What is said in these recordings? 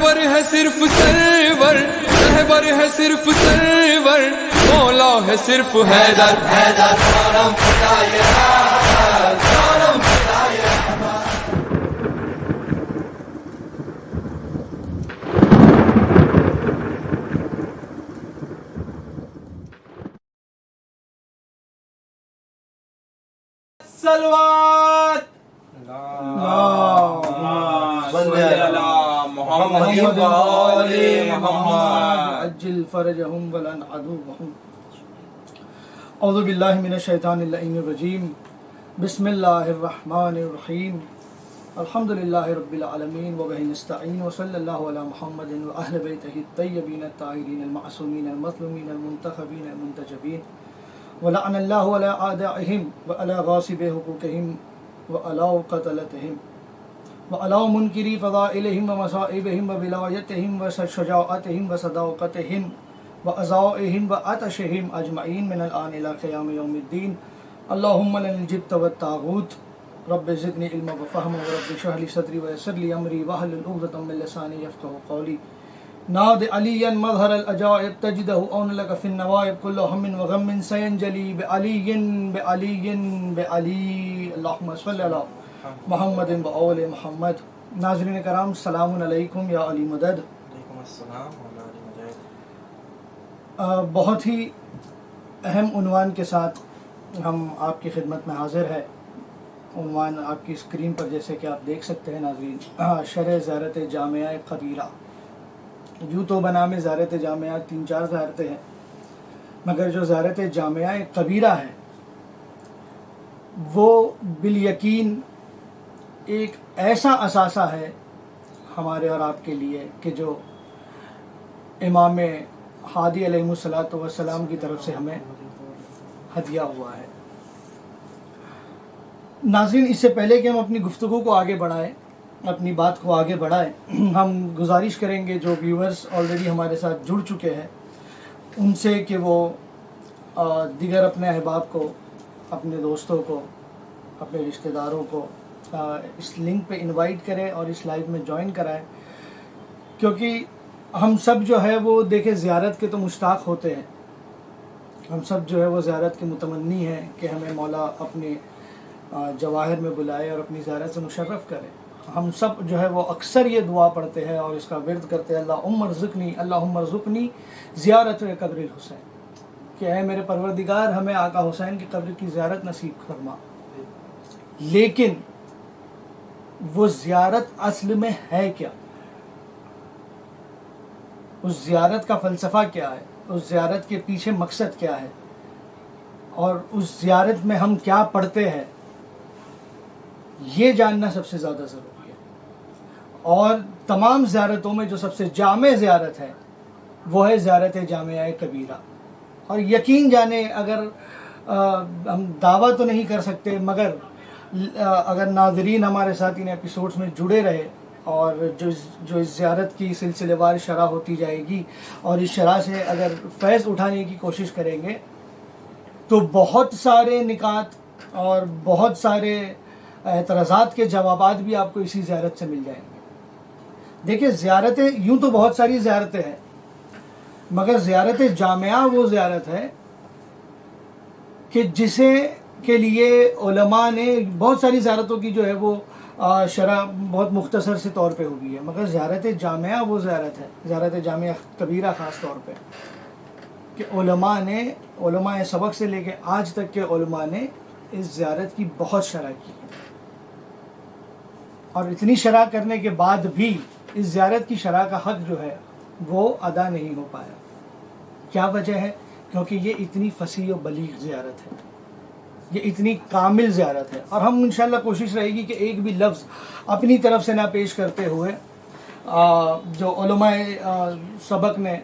رہبر ہے صرف سرور، رہبر ہے صرف سرور، مولا ہے صرف حیدر، حیدر کرم خدائے حیدر، کرم خدائے صلوات صلی اللہ محمد وآل محمد عجل فرجهم ولن عدوهم. اعوذ باللہ من الشیطان اللعین الرجیم. بسم اللہ الرحمن الرحیم. الحمد للہ رب العالمین وبہ نستعین وصلی اللہ علی محمد واہل بیتہ الطیبین الطاہرین المعصومین المظلومین المنتخبین المنتجبین ولعن اللہ علی اعدائہم وعلی غاصب حقوقہم وعلی قتلتہم وعلی منکری فضائلہم ومصائبہم وولایتہم وشجاعتہم وصداقتہم وعزائہم وعطشہم اجمعین من الآن الى قیام یوم الدین. اللہم لن الجبت والطاغوت رب زدنی علما وفہما ورب اشرح لی صدری ویسر لی امری واحلل عقدۃ من لسانی یفقہوا قولی. ناد علیا مظہر العجائب تجدہ اون لک فی النوائب کل ہم وغم سینجلی بعلی بعلی بعلی. اللہم صلی علی محمد وآل محمد. ناظرین کرام السلام علیکم یا علی مدد. وعلیکم السلام ورحمۃ اللہ. بہت ہی اہم عنوان کے ساتھ ہم آپ کی خدمت میں حاضر ہے. عنوان آپ کی اسکرین پر جیسے کہ آپ دیکھ سکتے ہیں ناظرین، شرح زیارت جامعہ قبیرہ. یوں تو بنام زیارت جامعہ 3-4 زیارتیں ہیں، مگر جو زیارت جامعہ قبیرہ ہے وہ بالیقین ایک ایسا اثاثہ ہے ہمارے اور آپ کے لیے کہ جو امام ہادی علیہ الصلوۃ والسلام کی طرف سے ہمیں ہدیہ ہوا ہے. ناظرین، اس سے پہلے کہ ہم اپنی گفتگو کو آگے بڑھائیں، اپنی بات کو آگے بڑھائیں، ہم گزارش کریں گے جو ویورز آلریڈی ہمارے ساتھ جڑ چکے ہیں ان سے کہ وہ دیگر اپنے احباب کو، اپنے دوستوں کو، اپنے رشتہ داروں کو اس لنک پہ انوائٹ کریں اور اس لائیو میں جوائن کرائیں، کیونکہ ہم سب جو ہے وہ دیکھیں زیارت کے تو مشتاق ہوتے ہیں. ہم سب جو ہے وہ زیارت کے متمنی ہیں کہ ہمیں مولا اپنے جواہر میں بلائے اور اپنی زیارت سے مشرف کرے. ہم سب جو ہے وہ اکثر یہ دعا پڑھتے ہیں اور اس کا ورد کرتے ہیں، اللہم ارزقنی زیارت قبر الحسین، کہ اے میرے پروردگار ہمیں آقا حسین کی قبر کی زیارت نصیب فرما. لیکن وہ زیارت اصل میں ہے کیا؟ اس زیارت کا فلسفہ کیا ہے؟ اس زیارت کے پیچھے مقصد کیا ہے؟ اور اس زیارت میں ہم کیا پڑھتے ہیں؟ یہ جاننا سب سے زیادہ ضروری ہے. اور تمام زیارتوں میں جو سب سے جامع زیارت ہے وہ ہے زیارت جامعہ قبیرہ. اور یقین جانے، اگر ہم دعویٰ تو نہیں کر سکتے، مگر اگر ناظرین ہمارے ساتھ ان ایپیسوڈز میں جڑے رہے اور جو اس زیارت کی سلسلے وار شرح ہوتی جائے گی اور اس شرح سے اگر فیض اٹھانے کی کوشش کریں گے تو بہت سارے نکات اور بہت سارے اعتراضات کے جوابات بھی آپ کو اسی زیارت سے مل جائیں گے. دیکھیں، زیارتیں یوں تو بہت ساری زیارتیں ہیں، مگر زیارت جامعہ وہ زیارت ہے کہ جسے کے لیے علماء نے بہت ساری زیارتوں کی جو ہے وہ شرح بہت مختصر سے طور پہ ہوگی ہے، مگر زیارت جامعہ وہ زیارت ہے، زیارت جامعہ قبیرہ خاص طور پہ، کہ علماء سبق سے لے کے آج تک کے علماء نے اس زیارت کی بہت شرح کی، اور اتنی شرح کرنے کے بعد بھی اس زیارت کی شرح کا حق جو ہے وہ ادا نہیں ہو پایا. کیا وجہ ہے؟ کیونکہ یہ اتنی فصیح و بلیغ زیارت ہے، یہ اتنی کامل زیارت ہے. اور ہم انشاءاللہ کوشش رہے گی کہ ایک بھی لفظ اپنی طرف سے نہ پیش کرتے ہوئے جو علماء سبق نے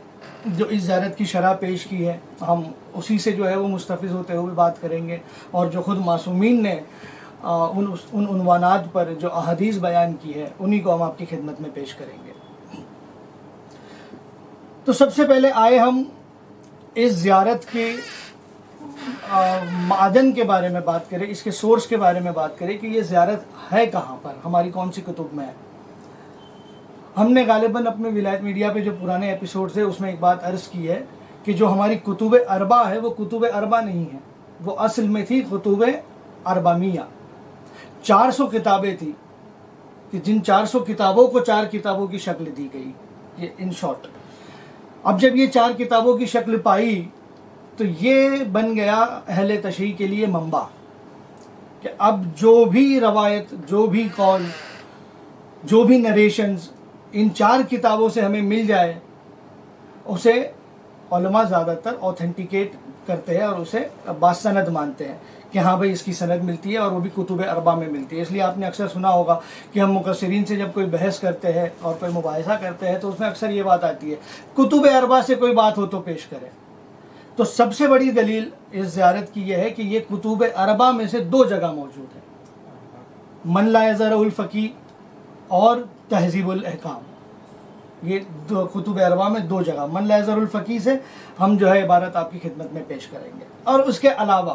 جو اس زیارت کی شرح پیش کی ہے ہم اسی سے جو ہے وہ مستفیض ہوتے ہوئے بات کریں گے، اور جو خود معصومین نے ان عنوانات پر جو احادیث بیان کی ہے انہی کو ہم آپ کی خدمت میں پیش کریں گے. تو سب سے پہلے آئے ہم اس زیارت کے معدن کے بارے میں بات کریں، اس کے سورس کے بارے میں بات کریں کہ یہ زیارت ہے کہاں پر، ہماری کون سی کتب میں ہے. ہم نے غالباً اپنے ولایت میڈیا پہ جو پرانے ایپیسوڈ تھے اس میں ایک بات عرض کی ہے کہ جو ہماری کتب اربع ہے وہ کتب اربع نہیں ہے، وہ اصل میں تھی کتب اربعمیہ. 400 کتابیں تھیں کہ جن 400 کتابوں کو 4 کتابوں کی شکل دی گئی. یہ ان شارٹ. اب جب یہ 4 کتابوں کی شکل پائی تو یہ بن گیا اہل تشیع کے لیے منبع کہ اب جو بھی روایت، جو بھی قول، جو بھی نریشنز ان 4 کتابوں سے ہمیں مل جائے اسے علماء زیادہ تر اوتھینٹیکیٹ کرتے ہیں اور اسے باسند مانتے ہیں کہ ہاں بھائی اس کی سند ملتی ہے اور وہ بھی کتب اربع میں ملتی ہے. اس لیے آپ نے اکثر سنا ہوگا کہ ہم مفسرین سے جب کوئی بحث کرتے ہیں اور کوئی مباحثہ کرتے ہیں تو اس میں اکثر یہ بات آتی ہے کتب اربع سے کوئی بات ہو تو پیش کرے. تو سب سے بڑی دلیل اس زیارت کی یہ ہے کہ یہ کتب اربع میں سے 2 جگہ موجود ہے، من لا یزرع الفقی اور تہذیب الاحکام. یہ کتب اربع میں 2 جگہ، من لا یزرع الفقی سے ہم جو ہے عبارت آپ کی خدمت میں پیش کریں گے. اور اس کے علاوہ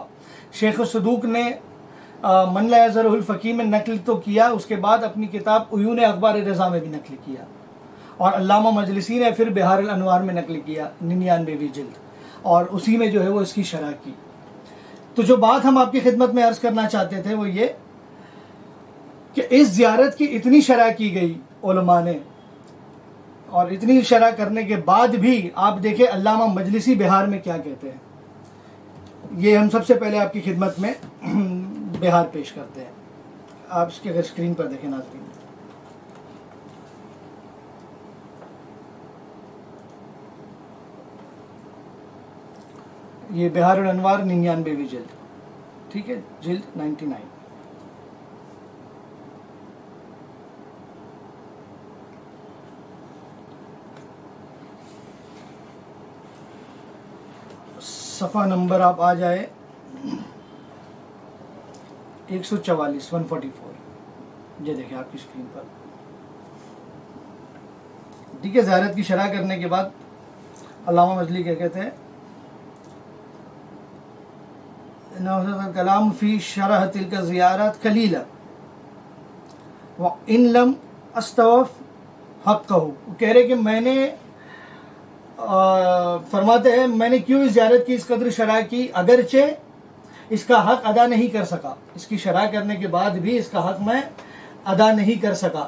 شیخ صدوق نے من لا یزرع الفقی میں نقل تو کیا، اس کے بعد اپنی کتاب عیون اخبار رضا میں بھی نقل کیا، اور علامہ مجلسی نے پھر بہار الانوار میں نقل کیا 99ویں جلد، اور اسی میں جو ہے وہ اس کی شرح کی. تو جو بات ہم آپ کی خدمت میں عرض کرنا چاہتے تھے وہ یہ کہ اس زیارت کی اتنی شرح کی گئی علماء نے، اور اتنی شرح کرنے کے بعد بھی آپ دیکھیں علامہ مجلسی بہار میں کیا کہتے ہیں. یہ ہم سب سے پہلے آپ کی خدمت میں بہار پیش کرتے ہیں. آپ اس کے اگر اسکرین پر دیکھیں ناظرین، یہ بہار الانوار 99ویں جلد، ٹھیک ہے، جلد 99. صفحہ نمبر آپ آ جائے 144 144. یہ دیکھیں آپ کی اسکرین پر، ٹھیک ہے. زیارت کی شرح کرنے کے بعد علامہ مجلی کیا کہتے ہیں، کلام فی شرح تلک زیارات قلیلا وان لم استوف حقہ. کہہ رہے کہ میں نے فرماتے ہیں میں نے کیوں اس زیارت کی اس قدر شرح کی اگرچہ اس کا حق ادا نہیں کر سکا. اس کی شرح کرنے کے بعد بھی اس کا حق میں ادا نہیں کر سکا،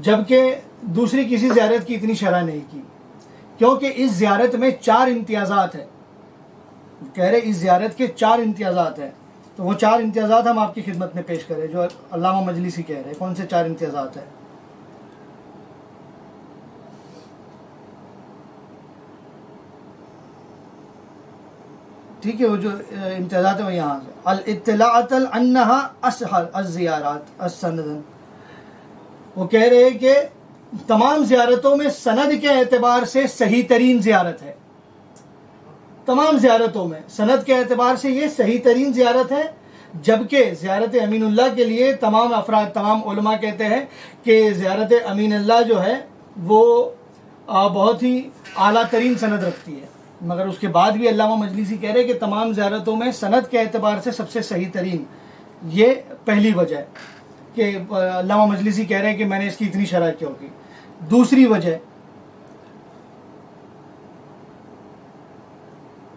جبکہ دوسری کسی زیارت کی اتنی شرح نہیں کی، کیونکہ اس زیارت میں 4 امتیازات ہیں. کہہ رہے اس زیارت کے 4 امتیازات ہیں. تو وہ 4 امتیازات ہم آپ کی خدمت میں پیش کریں جو علامہ مجلسی کہہ رہے ہیں. کون سے 4 امتیازات ہیں؟ ٹھیک ہے، وہ جو امتیازات ہیں وہ یہاں سے الاطلاعۃ انہا اسہل الزیارات السندن. وہ کہہ رہے ہیں کہ تمام زیارتوں میں سند کے اعتبار سے صحیح ترین زیارت ہے. تمام زیارتوں میں سند کے اعتبار سے یہ صحیح ترین زیارت ہے، جبکہ زیارت امین اللہ کے لیے تمام افراد، تمام علماء کہتے ہیں کہ زیارت امین اللہ جو ہے وہ بہت ہی اعلیٰ ترین سند رکھتی ہے. مگر اس کے بعد بھی علامہ مجلسی کہہ رہے کہ تمام زیارتوں میں سند کے اعتبار سے سب سے صحیح ترین. یہ پہلی وجہ ہے کہ علامہ مجلسی کہہ رہے ہیں کہ میں نے اس کی اتنی شرح کیوں کی. دوسری وجہ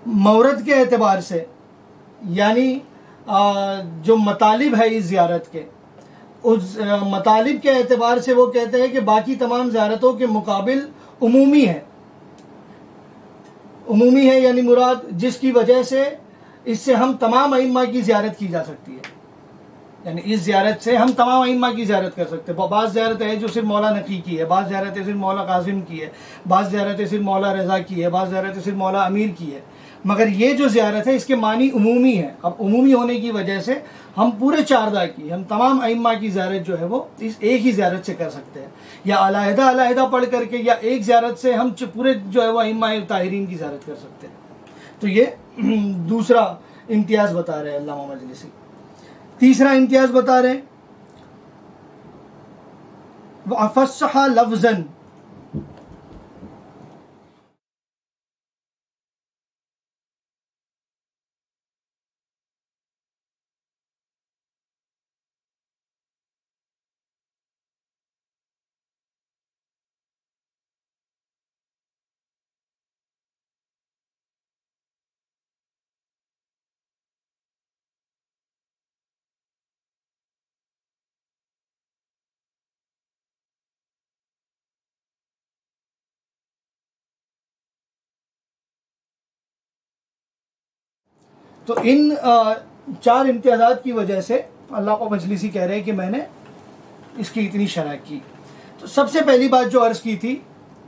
مورد کے اعتبار سے، یعنی جو مطالب ہے اس زیارت کے، اس مطالب کے اعتبار سے وہ کہتے ہیں کہ باقی تمام زیارتوں کے مقابل عمومی ہے. عمومی ہے یعنی مراد جس کی وجہ سے اس سے ہم تمام ائمہ کی زیارت کی جا سکتی ہے. یعنی اس زیارت سے ہم تمام ائمہ کی زیارت کر سکتے ہیں. بعض زیارت ہے جو صرف مولا نقی کی ہے، بعض زیارت صرف مولا قاسم کی ہے، بعض زیارت صرف مولا رضا کی ہے، بعض زیارت صرف مولا امیر کی ہے. مگر یہ جو زیارت ہے اس کے معنی عمومی ہے. اب عمومی ہونے کی وجہ سے ہم پورے چاردہ کی، ہم تمام ائمہ کی زیارت جو ہے وہ اس ایک ہی زیارت سے کر سکتے ہیں، یا علیحدہ علیحدہ پڑھ کر کے، یا ایک زیارت سے ہم پورے جو ہے وہ ائمہ طاہرین کی زیارت کر سکتے ہیں. تو یہ دوسرا امتیاز بتا رہے ہیں علامہ مجلسی. تیسرا امتیاز بتا رہے ہیں وَأَفَصَّحَ لَفْظًا تو ان 4 امتیازات کی وجہ سے علامہ مجلسی کہہ رہے ہیں کہ میں نے اس کی اتنی شرح کی. تو سب سے پہلی بات جو عرض کی تھی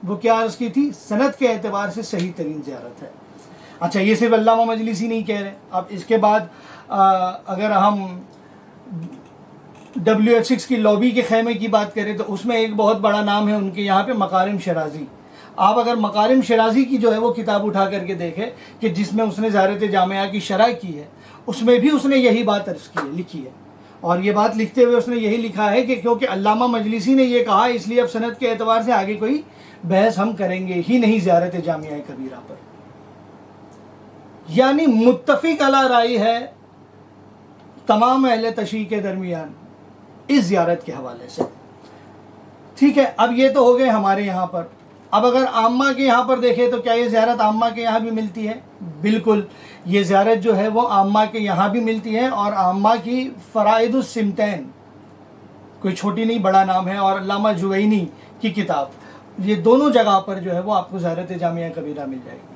وہ کیا عرض کی تھی؟ سند کے اعتبار سے صحیح ترین زیارت ہے. اچھا یہ صرف علامہ مجلسی نہیں کہہ رہے. اب اس کے بعد اگر ہم WF6 کی لابی کے خیمے کی بات کریں تو اس میں ایک بہت بڑا نام ہے ان کے یہاں پہ مکارم شرازی. آپ اگر مکارم شرازی کی جو ہے وہ کتاب اٹھا کر کے دیکھیں کہ جس میں اس نے زیارت جامعہ کی شرح کی ہے، اس میں بھی اس نے یہی بات عرض کی ہے، لکھی ہے. اور یہ بات لکھتے ہوئے اس نے یہی لکھا ہے کہ کیونکہ علامہ مجلسی نے یہ کہا اس لیے اب سند کے اعتبار سے آگے کوئی بحث ہم کریں گے ہی نہیں زیارت جامعہ کبیرہ پر. یعنی متفق علی رائے ہے تمام اہل تشیع کے درمیان اس زیارت کے حوالے سے. ٹھیک ہے، اب یہ تو ہو گئے ہمارے یہاں پر. اب اگر عامہ کے یہاں پر دیکھیں تو کیا یہ زیارت عامہ کے یہاں بھی ملتی ہے؟ بالکل، یہ زیارت جو ہے وہ عامہ کے یہاں بھی ملتی ہے. اور عامہ کی فرائض السمتین کوئی چھوٹی نہیں بڑا نام ہے، اور علامہ جوینی کی کتاب، یہ دونوں جگہ پر جو ہے وہ آپ کو زیارت جامعہ کبیرہ مل جائے گی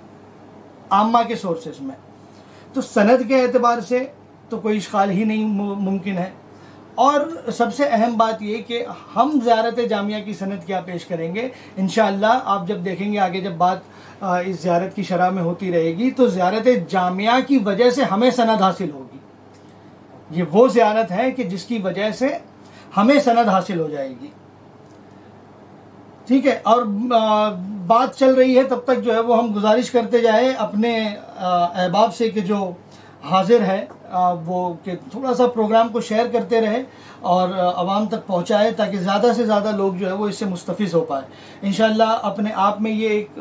عامہ کے سورسز میں. تو سند کے اعتبار سے تو کوئی اشکال ہی نہیں ممکن ہے. اور سب سے اہم بات یہ کہ ہم زیارت جامعہ کی سند کیا پیش کریں گے انشاءاللہ. آپ جب دیکھیں گے آگے جب بات اس زیارت کی شرح میں ہوتی رہے گی تو زیارت جامعہ کی وجہ سے ہمیں سند حاصل ہوگی. یہ وہ زیارت ہے کہ جس کی وجہ سے ہمیں سند حاصل ہو جائے گی. ٹھیک ہے، اور بات چل رہی ہے تب تک جو ہے وہ ہم گزارش کرتے جائیں اپنے احباب سے کہ جو حاضر ہے وہ کہ تھوڑا سا پروگرام کو شیئر کرتے رہے اور عوام تک پہنچائے تاکہ زیادہ سے زیادہ لوگ جو ہے وہ اس سے مستفیض ہو پائے. انشاءاللہ اپنے آپ میں یہ ایک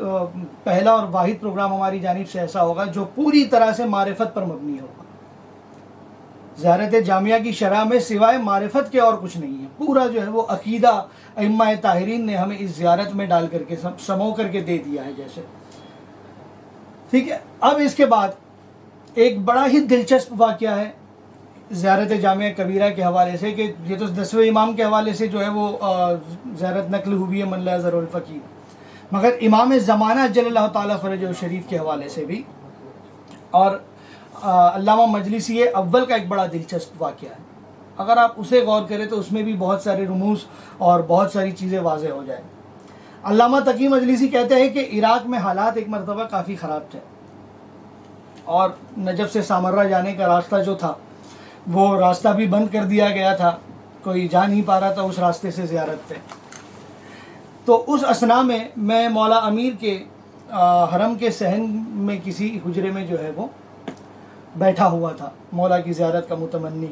پہلا اور واحد پروگرام ہماری جانب سے ایسا ہوگا جو پوری طرح سے معرفت پر مبنی ہوگا. زیارت جامعہ کی شرح میں سوائے معرفت کے اور کچھ نہیں ہے. پورا جو ہے وہ عقیدہ ائمہ طاہرین نے ہمیں اس زیارت میں ڈال کر کے سمو کر کے دے دیا ہے جیسے. ٹھیک ہے، اب اس کے بعد ایک بڑا ہی دلچسپ واقعہ ہے زیارت جامعہ کبیرہ کے حوالے سے کہ یہ تو 10ویں امام کے حوالے سے جو ہے وہ زیارت نقل ہوئی ہے من لا یزر الفقیر، مگر امام زمانہ جل اللہ تعالیٰ فرجہ شریف کے حوالے سے بھی. اور علامہ مجلسی اول کا ایک بڑا دلچسپ واقعہ ہے. اگر آپ اسے غور کریں تو اس میں بھی بہت سارے رموز اور بہت ساری چیزیں واضح ہو جائیں. علامہ تقی مجلسی کہتے ہیں کہ عراق میں حالات ایک مرتبہ کافی خراب تھے اور نجف سے سامرہ جانے کا راستہ جو تھا وہ راستہ بھی بند کر دیا گیا تھا، کوئی جا نہیں پا رہا تھا اس راستے سے زیارت پہ. تو اس اثنا میں مولا امیر کے حرم کے صحن میں کسی حجرے میں جو ہے وہ بیٹھا ہوا تھا مولا کی زیارت کا متمنی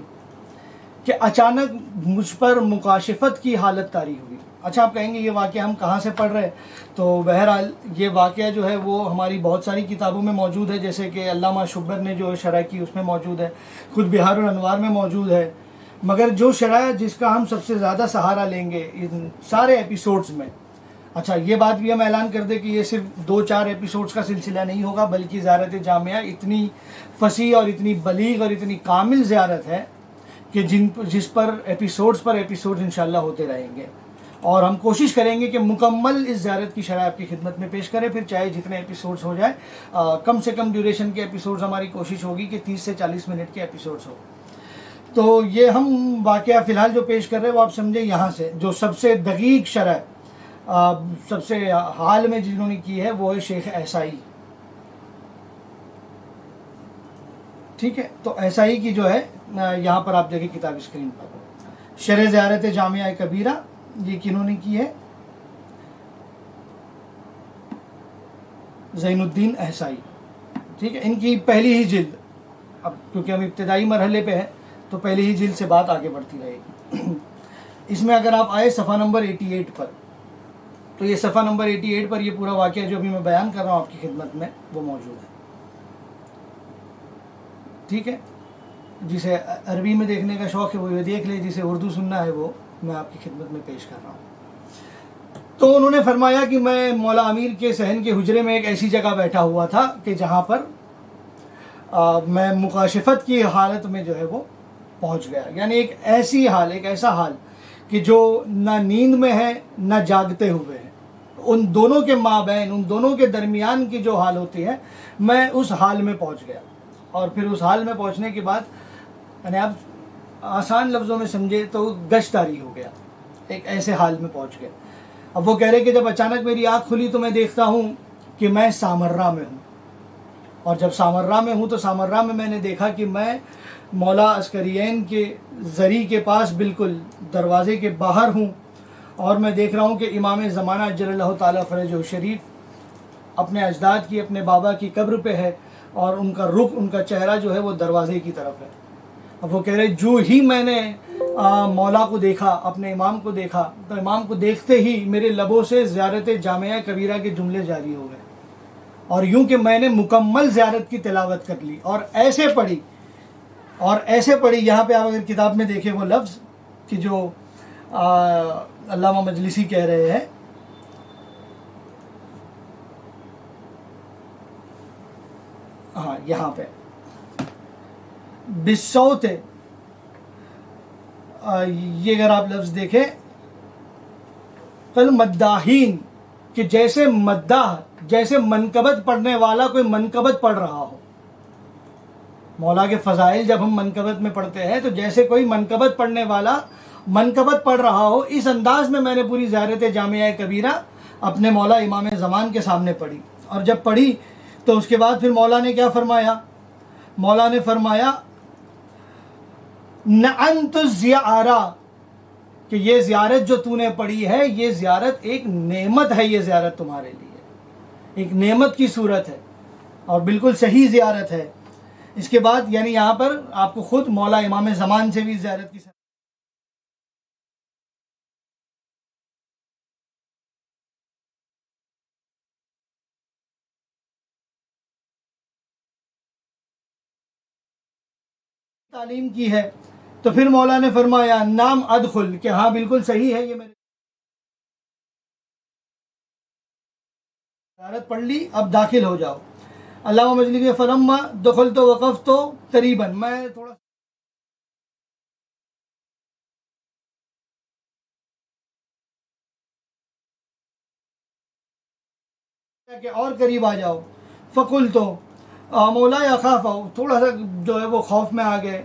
کہ اچانک مجھ پر مکاشفت کی حالت طاری ہوئی. اچھا آپ کہیں گے یہ واقعہ ہم کہاں سے پڑھ رہے ہیں؟ تو بہرحال یہ واقعہ جو ہے وہ ہماری بہت ساری کتابوں میں موجود ہے، جیسے کہ علامہ شبر نے جو شرح کی اس میں موجود ہے، خود بہار الانوار میں موجود ہے. مگر جو شرح جس کا ہم سب سے زیادہ سہارا لیں گے ان سارے ایپیسوڈز میں، اچھا یہ بات بھی ہم اعلان کر دیں کہ یہ صرف 2-4 ایپیسوڈز کا سلسلہ نہیں ہوگا بلکہ زیارت جامعہ اتنی فصیح اور اتنی بلیغ اور اتنی کامل زیارت ہے کہ جس پر ایپیسوڈز انشاءاللہ ہوتے رہیں گے. اور ہم کوشش کریں گے کہ مکمل اس زیارت کی شرح آپ کی خدمت میں پیش کریں، پھر چاہے جتنے ایپیسوڈز ہو جائیں. کم سے کم ڈیوریشن کے ایپیسوڈز ہماری کوشش ہوگی کہ 30 سے 40 منٹ کے ایپیسوڈز ہو. تو یہ ہم واقعہ فی الحال جو پیش کر رہے ہیں وہ آپ سمجھیں یہاں سے جو سب سے دقیق شرح سب سے حال میں جنہوں نے کی ہے وہ ہے شیخ احصائی. ٹھیک ہے، تو احصائی کی جو ہے یہاں پر آپ دیکھیں کتاب اسکرین پر شرح زیارت جامعہ کبیرہ، یہ کنہوں نے کی ہے؟ زین الدین احصائی. ٹھیک ہے، ان کی پہلی ہی جلد، اب کیونکہ ہم ابتدائی مرحلے پہ ہیں تو پہلی ہی جلد سے بات آگے بڑھتی رہے گی. اس میں اگر آپ آئے صفحہ نمبر 88 پر تو یہ صفحہ نمبر 88 پر یہ پورا واقعہ جو ابھی میں بیان کر رہا ہوں آپ کی خدمت میں وہ موجود ہے. ٹھیک ہے، جسے عربی میں دیکھنے کا شوق ہے وہ یہ دیکھ لے، جسے اردو سننا ہے وہ میں آپ کی خدمت میں پیش کر رہا ہوں. تو انہوں نے فرمایا کہ میں مولا امیر کے صحن کے حجرے میں ایک ایسی جگہ بیٹھا ہوا تھا کہ جہاں پر میں مکاشفت کی حالت میں جو ہے وہ پہنچ گیا. یعنی ایک ایسا حال کہ جو نہ نیند میں ہے نہ جاگتے ہوئے ہے، ان دونوں کے مابین، ان دونوں کے درمیان کی جو حال ہوتی ہے، میں اس حال میں پہنچ گیا. اور پھر اس حال میں پہنچنے کے بعد یعنی آپ آسان لفظوں میں سمجھے تو گشت طاری ہو گیا، ایک ایسے حال میں پہنچ گئے. اب وہ کہہ رہے کہ جب اچانک میری آنکھ کھلی تو میں دیکھتا ہوں کہ میں سامرہ میں ہوں، اور جب سامرہ میں ہوں تو سامرہ میں نے دیکھا کہ میں مولا عسکرین کے زری کے پاس بالکل دروازے کے باہر ہوں، اور میں دیکھ رہا ہوں کہ امام زمانہ اجل اللہ تعالیٰ فرجہ شریف اپنے اجداد کی، اپنے بابا کی قبر پہ ہے، اور ان کا رخ، ان کا چہرہ جو ہے وہ دروازے کی طرف ہے. اب وہ کہہ رہے جو ہی میں نے مولا کو دیکھا، اپنے امام کو دیکھا، تو امام کو دیکھتے ہی میرے لبوں سے زیارت جامعہ کبیرہ کے جملے جاری ہو گئے، اور یوں کہ میں نے مکمل زیارت کی تلاوت کر لی، اور ایسے پڑھی. یہاں پہ آپ اگر کتاب میں دیکھیں وہ لفظ کہ جو علامہ مجلسی کہہ رہے ہیں، ہاں یہاں پہ بالصوت، یہ اگر آپ لفظ دیکھیں کل مداحین، کہ جیسے مداح، جیسے منقبت پڑھنے والا کوئی منقبت پڑھ رہا ہو. مولا کے فضائل جب ہم منقبت میں پڑھتے ہیں تو جیسے کوئی منقبت پڑھنے والا منقبت پڑھ رہا ہو، اس انداز میں نے پوری زیارت جامعہ کبیرہ اپنے مولا امام زمان کے سامنے پڑھی. اور جب پڑھی تو اس کے بعد پھر مولا نے کیا فرمایا؟ مولا نے فرمایا نعنت الزیارہ، کہ یہ زیارت جو تو نے پڑھی ہے، یہ زیارت ایک نعمت ہے، یہ زیارت تمہارے لیے ایک نعمت کی صورت ہے، اور بالکل صحیح زیارت ہے. اس کے بعد یعنی یہاں پر آپ کو خود مولا امام زمان سے بھی زیارت کی تعلیم کی ہے. تو پھر مولا نے فرمایا نام ادخل، کہ ہاں بالکل صحیح ہے، یہ میرے زیارت پڑھ لی، اب داخل ہو جاؤ. علامہ مجلسی کے فلما دخل تو وقف تو قریبا، میں تھوڑا کہ اور قریب آ جاؤ. فقل تو مولا اخاف، تھوڑا سا جو ہے وہ خوف میں آ گئے.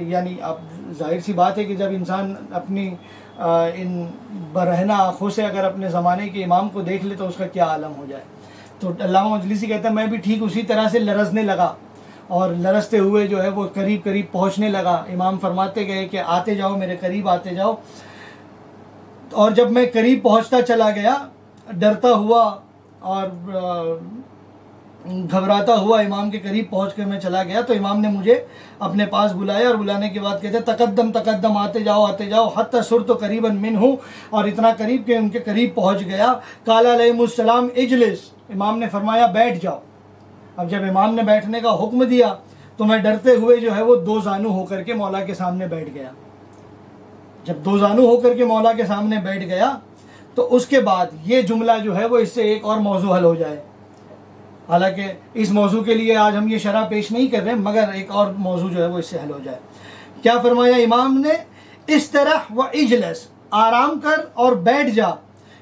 یعنی اب ظاہر سی بات ہے کہ جب انسان اپنی ان برہنہ آنکھوں سے اگر اپنے زمانے کے امام کو دیکھ لے تو اس کا کیا عالم ہو جائے. تو علامہ مجلسی کہتا ہے میں بھی ٹھیک اسی طرح سے لرزنے لگا، اور لرزتے ہوئے جو ہے وہ قریب قریب پہنچنے لگا. امام فرماتے گئے کہ آتے جاؤ میرے قریب، آتے جاؤ. اور جب میں قریب پہنچتا چلا گیا، ڈرتا ہوا اور گھبراتا ہوا امام کے قریب پہنچ کر میں چلا گیا، تو امام نے مجھے اپنے پاس بلایا، اور بلانے کے بعد کہتے تقدم تقدم، آتے جاؤ حتی صرت قریبا منہ، اور اتنا قریب کہ ان کے قریب پہنچ گیا. قال علیہ السلام اجلس، امام نے فرمایا بیٹھ جاؤ. اب جب امام نے بیٹھنے کا حکم دیا تو میں ڈرتے ہوئے جو ہے وہ دو زانو ہو کر کے مولا کے سامنے بیٹھ گیا. جب دو زانو ہو کر کے مولا کے سامنے بیٹھ گیا تو اس کے بعد یہ جملہ جو ہے وہ اس سے ایک اور موضوع حل ہو جائے. حالانکہ اس موضوع کے لیے آج ہم یہ شرح پیش نہیں کر رہے، مگر ایک اور موضوع جو ہے وہ اس سے حل ہو جائے. کیا فرمایا امام نے؟ استرح و اجلس، آرام کر اور بیٹھ جا.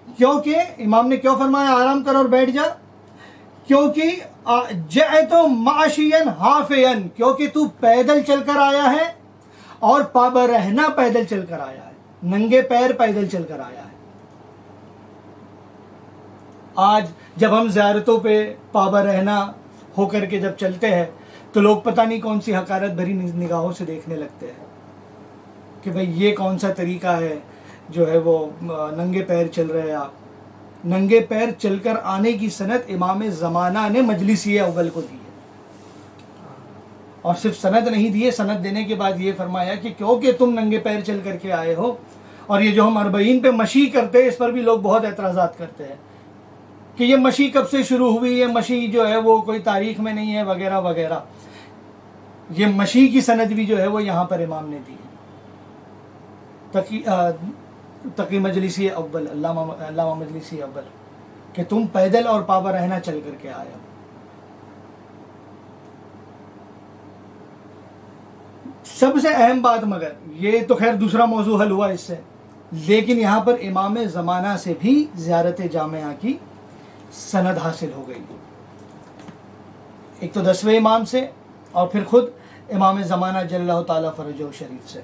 کیونکہ امام نے کیوں فرمایا آرام کر اور بیٹھ جا؟ کیونکہ جئت معشیا حافیا، کیونکہ تو پیدل چل کر آیا ہے اور پابرہنہ پیدل چل کر آیا ہے، ننگے پیر پیدل چل کر آیا ہے. آج جب ہم زیارتوں پہ پابرہنہ ہو کر کے جب چلتے ہیں تو لوگ پتہ نہیں کون سی حقارت بھری نگاہوں سے دیکھنے لگتے ہیں کہ بھئی یہ کون سا طریقہ ہے جو ہے وہ ننگے پیر چل رہے ہیں. آپ ننگے پیر چل کر آنے کی سند امام زمانہ نے مجلسی اول کو دی ہے، اور صرف سند نہیں دی ہے، سند دینے کے بعد یہ فرمایا کہ کیونکہ تم ننگے پیر چل کر کے آئے ہو. اور یہ جو ہم اربعین پہ مشی کرتے ہیں اس پر بھی لوگ بہت اعتراضات کرتے ہیں کہ یہ مشی کب سے شروع ہوئی، یہ مشی جو ہے وہ کوئی تاریخ میں نہیں ہے وغیرہ وغیرہ. یہ مشی کی سند بھی جو ہے وہ یہاں پر امام نے دی ہے. تقی مجلسی اول، علامہ مجلسی اول، کہ تم پیدل اور پابرہنہ چل کر کے آئے ہو. سب سے اہم بات، مگر یہ تو خیر دوسرا موضوع حل ہوا اس سے، لیکن یہاں پر امام زمانہ سے بھی زیارت جامعہ کی سند حاصل ہو گئی. ایک تو 10ویں امام سے، اور پھر خود امام زمانہ جل اللہ تعالیٰ فرجہ شریف سے.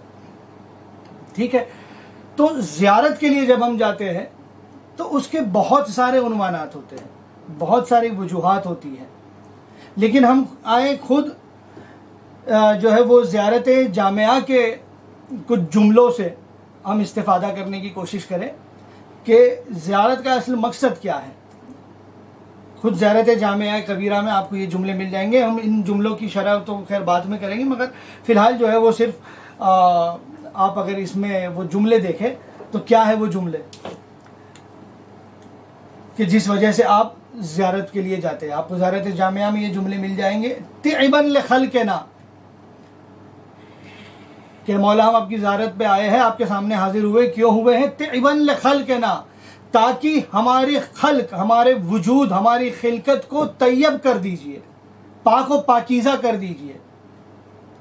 ٹھیک ہے. تو زیارت کے لیے جب ہم جاتے ہیں تو اس کے بہت سارے عنوانات ہوتے ہیں, بہت ساری وجوہات ہوتی ہیں, لیکن ہم آئے خود جو ہے وہ زیارت جامعہ کے کچھ جملوں سے ہم استفادہ کرنے کی کوشش کریں کہ زیارت کا اصل مقصد کیا ہے. خود زیارت جامعہ کبیرہ میں آپ کو یہ جملے مل جائیں گے. ہم ان جملوں کی شرح تو خیر بعد میں کریں گے, مگر فی الحال جو ہے وہ صرف آپ اگر اس میں وہ جملے دیکھیں تو کیا ہے وہ جملے کہ جس وجہ سے آپ زیارت کے لیے جاتے ہیں. آپ کو زیارت جامعہ میں یہ جملے مل جائیں گے. تعبا لخلقنا, کہ مولا ہم آپ کی زیارت پہ آئے ہیں, آپ کے سامنے حاضر ہوئے, کیوں ہوئے ہیں؟ تعبا لخلقنا, تاکہ ہماری خلق, ہمارے وجود, ہماری خلقت کو طیب کر دیجئے, پاک و پاکیزہ کر دیجئے.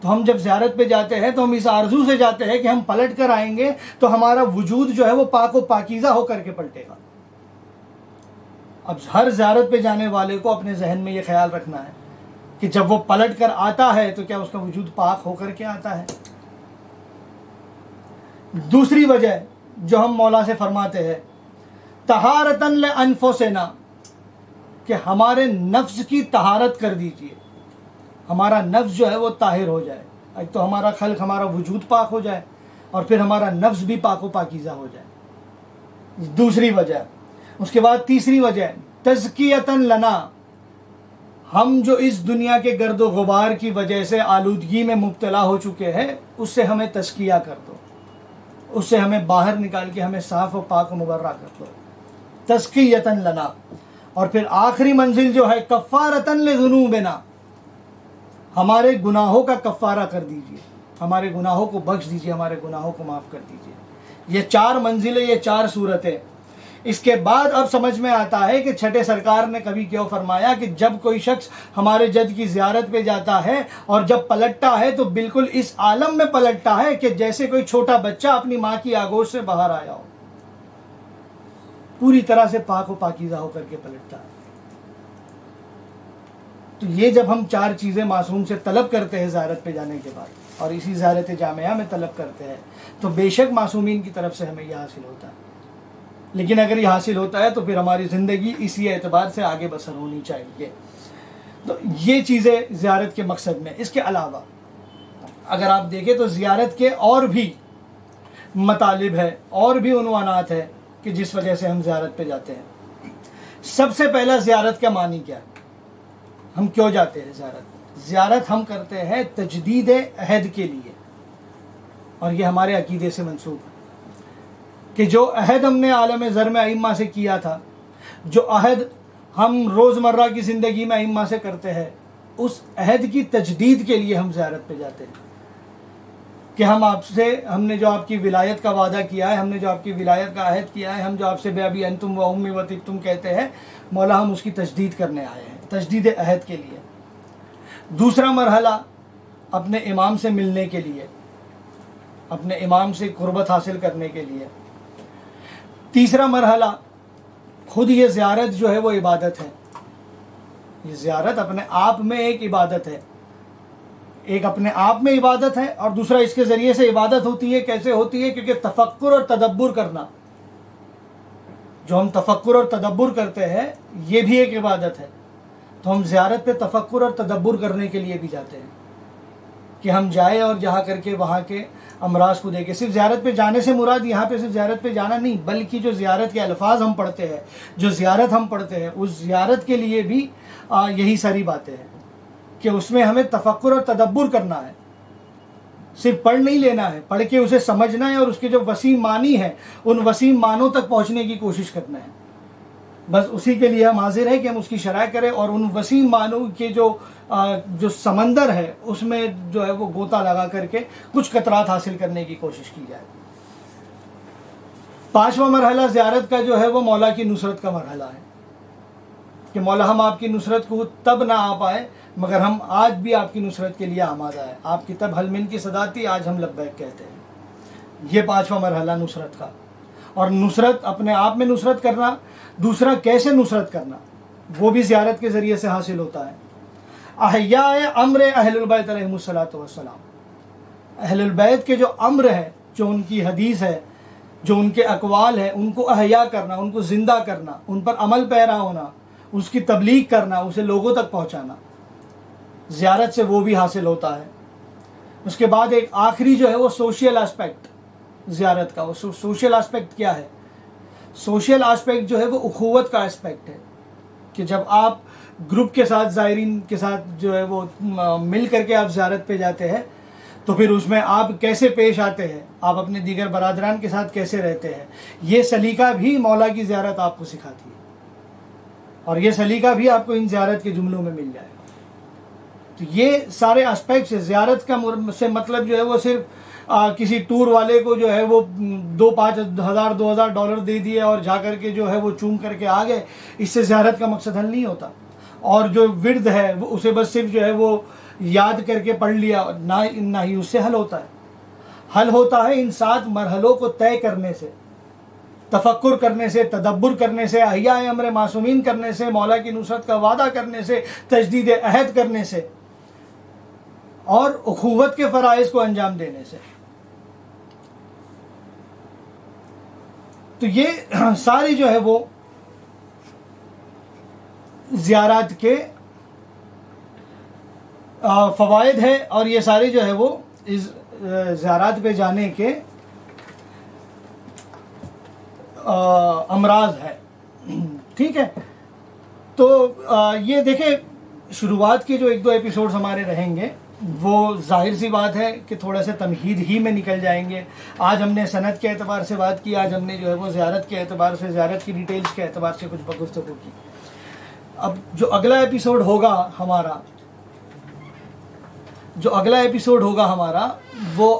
تو ہم جب زیارت پہ جاتے ہیں تو ہم اس آرزو سے جاتے ہیں کہ ہم پلٹ کر آئیں گے تو ہمارا وجود جو ہے وہ پاک و پاکیزہ ہو کر کے پلٹے گا. اب ہر زیارت پہ جانے والے کو اپنے ذہن میں یہ خیال رکھنا ہے کہ جب وہ پلٹ کر آتا ہے تو کیا اس کا وجود پاک ہو کر کے آتا ہے. دوسری وجہ جو ہم مولا سے فرماتے ہیں طہارتاً لانفسنا, کہ ہمارے نفس کی طہارت کر دیجئے, ہمارا نفس جو ہے وہ طاہر ہو جائے. ایک تو ہمارا خلق, ہمارا وجود پاک ہو جائے, اور پھر ہمارا نفس بھی پاک و پاکیزہ ہو جائے. دوسری وجہ. اس کے بعد تیسری وجہ تزکیۃً لنا, ہم جو اس دنیا کے گرد و غبار کی وجہ سے آلودگی میں مبتلا ہو چکے ہیں, اس سے ہمیں تزکیہ کر دو, اس سے ہمیں باہر نکال کے ہمیں صاف و پاک و مبرہ کر دو. تزکیۃً لنا. اور پھر آخری منزل جو ہے کفارۃً لذنوبنا, ہمارے گناہوں کا کفارہ کر دیجئے, ہمارے گناہوں کو بخش دیجئے, ہمارے گناہوں کو معاف کر دیجئے. یہ 4 منزلیں, یہ 4 صورتیں. اس کے بعد اب سمجھ میں آتا ہے کہ چھٹے سرکار نے کبھی کیوں فرمایا کہ جب کوئی شخص ہمارے جد کی زیارت پہ جاتا ہے اور جب پلٹتا ہے تو بالکل اس عالم میں پلٹتا ہے کہ جیسے کوئی چھوٹا بچہ اپنی ماں کی آغوش سے باہر آیا ہو, پوری طرح سے پاک و پاکیزہ ہو کر کے پلٹتا ہے. تو یہ جب ہم 4 چیزیں معصوم سے طلب کرتے ہیں زیارت پہ جانے کے بعد, اور اسی زیارت جامعہ میں طلب کرتے ہیں, تو بے شک معصومین کی طرف سے ہمیں یہ حاصل ہوتا ہے. لیکن اگر یہ حاصل ہوتا ہے تو پھر ہماری زندگی اسی اعتبار سے آگے بسر ہونی چاہیے. تو یہ چیزیں زیارت کے مقصد میں. اس کے علاوہ اگر آپ دیکھیں تو زیارت کے اور بھی مطالب ہے, اور بھی عنوانات ہے کہ جس وجہ سے ہم زیارت پہ جاتے ہیں. سب سے پہلا زیارت کا معنی کیا ہے, ہم کیوں جاتے ہیں زیارت؟ زیارت ہم کرتے ہیں تجدید عہد کے لیے, اور یہ ہمارے عقیدے سے منسوب ہے کہ جو عہد ہم نے عالم زر میں ائمہ سے کیا تھا, جو عہد ہم روزمرہ کی زندگی میں ائمہ سے کرتے ہیں, اس عہد کی تجدید کے لیے ہم زیارت پہ جاتے ہیں. کہ ہم نے جو آپ کی ولایت کا وعدہ کیا ہے, ہم نے جو آپ کی ولایت کا عہد کیا ہے, ہم جو آپ سے بے ابی انتم و امی و طبتم کہتے ہیں, مولا ہم اس کی تجدید کرنے آئے ہیں, تجدید عہد کے لیے. دوسرا مرحلہ اپنے امام سے ملنے کے لیے, اپنے امام سے قربت حاصل کرنے کے لیے. تیسرا مرحلہ خود یہ زیارت جو ہے وہ عبادت ہے. یہ زیارت اپنے آپ میں ایک عبادت ہے, ایک اپنے آپ میں عبادت ہے, اور دوسرا اس کے ذریعے سے عبادت ہوتی ہے. کیسے ہوتی ہے؟ کیونکہ تفکر اور تدبر کرنا, جو ہم تفکر اور تدبر کرتے ہیں یہ بھی ایک عبادت ہے. تو ہم زیارت پہ تفکر اور تدبر کرنے کے لیے بھی جاتے ہیں کہ ہم جائیں اور جہاں کر کے وہاں کے امراض کو دیکھیں. صرف زیارت پہ جانے سے مراد یہاں پہ صرف زیارت پہ جانا نہیں, بلکہ جو زیارت کے الفاظ ہم پڑھتے ہیں, جو زیارت ہم پڑھتے ہیں, اس زیارت کے لیے بھی یہی ساری باتیں ہیں کہ اس میں ہمیں تفکر اور تدبر کرنا ہے. صرف پڑھ نہیں لینا ہے, پڑھ کے اسے سمجھنا ہے, اور اس کے جو وسیع معنی ہیں ان وسیع معنوں تک پہنچنے کی کوشش کرنا ہے. بس اسی کے لیے ہم حاضر ہیں کہ ہم اس کی شرح کریں, اور ان وسیع معنوں کے جو سمندر ہے اس میں جو ہے وہ غوطہ لگا کر کے کچھ قطرات حاصل کرنے کی کوشش کی جائے. 5واں مرحلہ زیارت کا جو ہے وہ مولا کی نصرت کا مرحلہ ہے کہ مولا ہم آپ کی نصرت کو تب نہ آ پائے مگر ہم آج بھی آپ کی نصرت کے لیے آمادہ ہے. آپ کی تب حل من کی صدا تھی, آج ہم لبیک کہتے ہیں. یہ 5واں مرحلہ نصرت کا. اور نصرت اپنے آپ میں نصرت کرنا, دوسرا کیسے نصرت کرنا, وہ بھی زیارت کے ذریعے سے حاصل ہوتا ہے. احیاء امر اہل البیت علیہم الصلاۃ والسلام، اہل البیت کے جو امر ہے، جو ان کی حدیث ہے، جو ان کے اقوال ہے، ان کو احیا کرنا، ان کو زندہ کرنا، ان پر عمل پیرا ہونا، اس کی تبلیغ کرنا، اسے لوگوں تک پہنچانا، زیارت سے وہ بھی حاصل ہوتا ہے۔ اس کے بعد ایک آخری جو ہے وہ سوشل اسپیکٹ زیارت کا، وہ سوشل اسپیکٹ کیا ہے؟ سوشل اسپیکٹ جو ہے وہ اخوت کا اسپیکٹ ہے، کہ جب آپ گروپ کے ساتھ، زائرین کے ساتھ جو ہے وہ مل کر کے آپ زیارت پہ جاتے ہیں، تو پھر اس میں آپ کیسے پیش آتے ہیں، آپ اپنے دیگر برادران کے ساتھ کیسے رہتے ہیں، یہ سلیقہ بھی مولا کی زیارت آپ کو سکھاتی ہے، اور یہ سلیقہ بھی آپ کو ان زیارت کے جملوں میں مل جائے گا۔ تو یہ سارے اسپیکٹس، زیارت کا سے مطلب جو ہے وہ صرف کسی ٹور والے کو جو ہے وہ 2,000-5,000 $2,000 دے دیے اور جا کر کے جو ہے وہ چوم کر کے آ گئے، اس سے زیارت کا مقصد حل نہیں ہوتا۔ اور جو ورد ہے وہ اسے بس صرف جو ہے وہ یاد کر کے پڑھ لیا، نہ ہی اس سے حل ہوتا ہے۔ حل ہوتا ہے ان 7 مرحلوں کو طے کرنے سے، تفکر کرنے سے، تدبر کرنے سے، احیاء امر معصومین کرنے سے، مولا کی نصرت کا وعدہ کرنے سے، تجدید عہد کرنے سے، اور اخوت کے فرائض کو انجام دینے سے۔ تو یہ ساری جو ہے وہ زیارات کے فوائد ہے، اور یہ ساری جو ہے وہ اس زیارات پہ جانے کے امراض ہے۔ ٹھیک ہے، تو یہ دیکھیں شروعات کے جو 1-2 ایپیسوڈز ہمارے رہیں گے وہ ظاہر سی بات ہے کہ تھوڑا سا تمہید ہی میں نکل جائیں گے۔ آج ہم نے سند کے اعتبار سے بات کی، آج ہم نے جو ہے وہ زیارت کے اعتبار سے، زیارت کی ڈیٹیلز کے اعتبار سے کچھ گفتگو کی۔ اب جو اگلا ایپیسوڈ ہوگا ہمارا وہ